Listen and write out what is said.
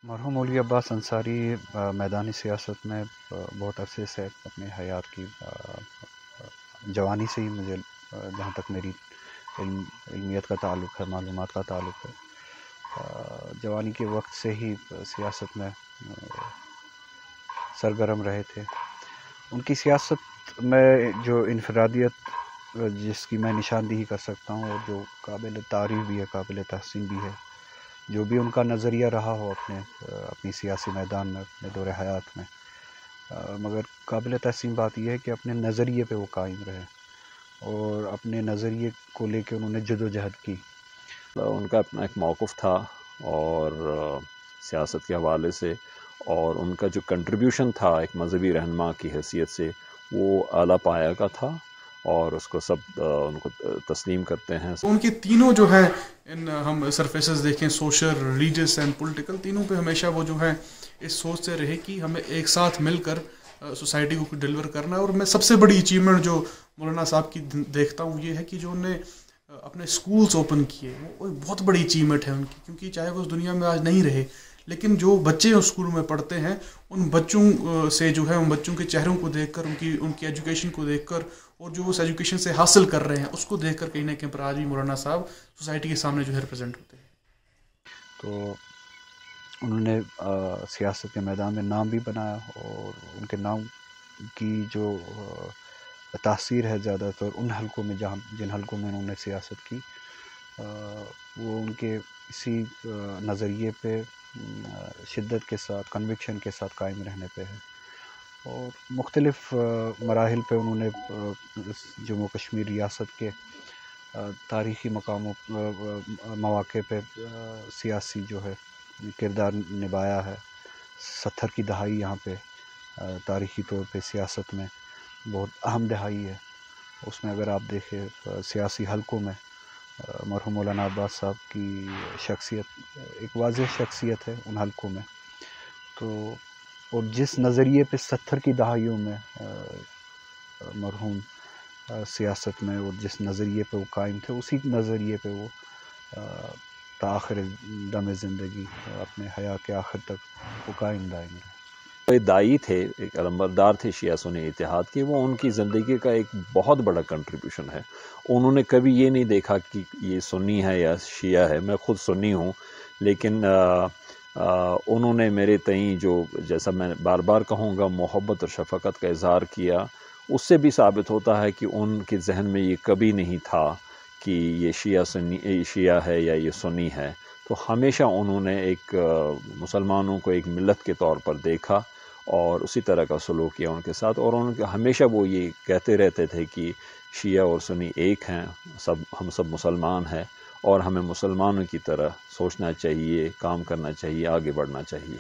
مرحوم مولوی عباس انصاری میدانی سیاست میں بہت عرصے سے اپنے حیات کی جوانی سے ہی مجھے جہاں تک میری علمیت کا تعلق ہے، معلومات کا تعلق ہے، جوانی کے وقت سے ہی سیاست میں سرگرم رہے تھے۔ ان کی سیاست میں جو انفرادیت جس کی میں نشاندہی کر سکتا ہوں اور جو قابل تعریف بھی ہے، قابل تحسین بھی ہے، جو بھی ان کا نظریہ رہا ہو اپنی سیاسی میدان میں، اپنے دور حیات میں، مگر قابل تحسین بات یہ ہے کہ اپنے نظریے پہ وہ قائم رہے اور اپنے نظریے کو لے کے انہوں نے جد و جہد کی۔ ان کا اپنا ایک موقف تھا اور سیاست کے حوالے سے، اور ان کا جو کنٹریبیوشن تھا ایک مذہبی رہنما کی حیثیت سے، وہ اعلیٰ پایہ کا تھا اور اس کو سب ان کو تسلیم کرتے ہیں۔ ان کے تینوں جو ہے ہم سرفیسز دیکھیں، سوشل، ریلیجس اینڈ پولیٹیکل، تینوں پہ ہمیشہ وہ جو ہے اس سوچ سے رہے کہ ہمیں ایک ساتھ مل کر سوسائٹی کو ڈیلیور کرنا ہے۔ اور میں سب سے بڑی اچیومنٹ جو مولانا صاحب کی دیکھتا ہوں یہ ہے کہ جو انہوں نے اپنے اسکولز اوپن کیے، وہ بہت بڑی اچیومنٹ ہے ان کی، کیونکہ چاہے وہ اس دنیا میں آج نہیں رہے، لیکن جو بچے اسکول میں پڑھتے ہیں ان بچوں سے جو ہے، ان بچوں کے چہروں کو دیکھ کر، ان کی ایجوکیشن کو دیکھ کر، اور جو اس ایجوکیشن سے حاصل کر رہے ہیں اس کو دیکھ کر کہیں نہ کہیں پر آج بھی مولانا صاحب سوسائٹی کے سامنے جو ہے ریپرزینٹ ہوتے ہیں۔ تو انہوں نے سیاست کے میدان میں نام بھی بنایا، اور ان کے نام کی جو تاثیر ہے زیادہ تر ان حلقوں میں جن حلقوں میں انہوں نے سیاست کی، وہ ان کے اسی نظریے پہ شدت کے ساتھ، کنوکشن کے ساتھ قائم رہنے پہ ہے، اور مختلف مراحل پہ انہوں نے جموں کشمیر ریاست کے تاریخی مقاموں مواقع پہ سیاسی جو ہے کردار نبھایا ہے۔ 70 کی دہائی یہاں پہ تاریخی طور پہ سیاست میں بہت اہم دہائی ہے۔ اس میں اگر آپ دیکھیں سیاسی حلقوں میں مرحوم مولانا عباس صاحب کی شخصیت ایک واضح شخصیت ہے ان حلقوں میں، تو اور جس نظریے پہ 70 کی دہائیوں میں مرحوم سیاست میں اور جس نظریے پہ وہ قائم تھے، اسی نظریے پہ وہ تاخر دم زندگی اپنے حیات کے آخر تک وہ قائم دائم رہے۔ ایک دائی تھے، ایک علمبردار تھے شیعہ سنی اتحاد کے، وہ ان کی زندگی کا ایک بہت بڑا کنٹریبیوشن ہے۔ انہوں نے کبھی یہ نہیں دیکھا کہ یہ سنی ہے یا شیعہ ہے، میں خود سنی ہوں، لیکن انہوں نے میرے تئیں جو، جیسا میں بار بار کہوں گا، محبت اور شفقت کا اظہار کیا، اس سے بھی ثابت ہوتا ہے کہ ان کے ذہن میں یہ کبھی نہیں تھا کہ یہ شیعہ ہے یا یہ سنی ہے۔ تو ہمیشہ انہوں نے ایک مسلمانوں کو ایک ملت کے طور پر دیکھا اور اسی طرح کا سلوک کیا ان کے ساتھ، اور ہمیشہ وہ یہ کہتے رہتے تھے کہ شیعہ اور سنی ایک ہیں، ہم سب مسلمان ہیں، اور ہمیں مسلمانوں کی طرح سوچنا چاہیے، کام کرنا چاہیے، آگے بڑھنا چاہیے۔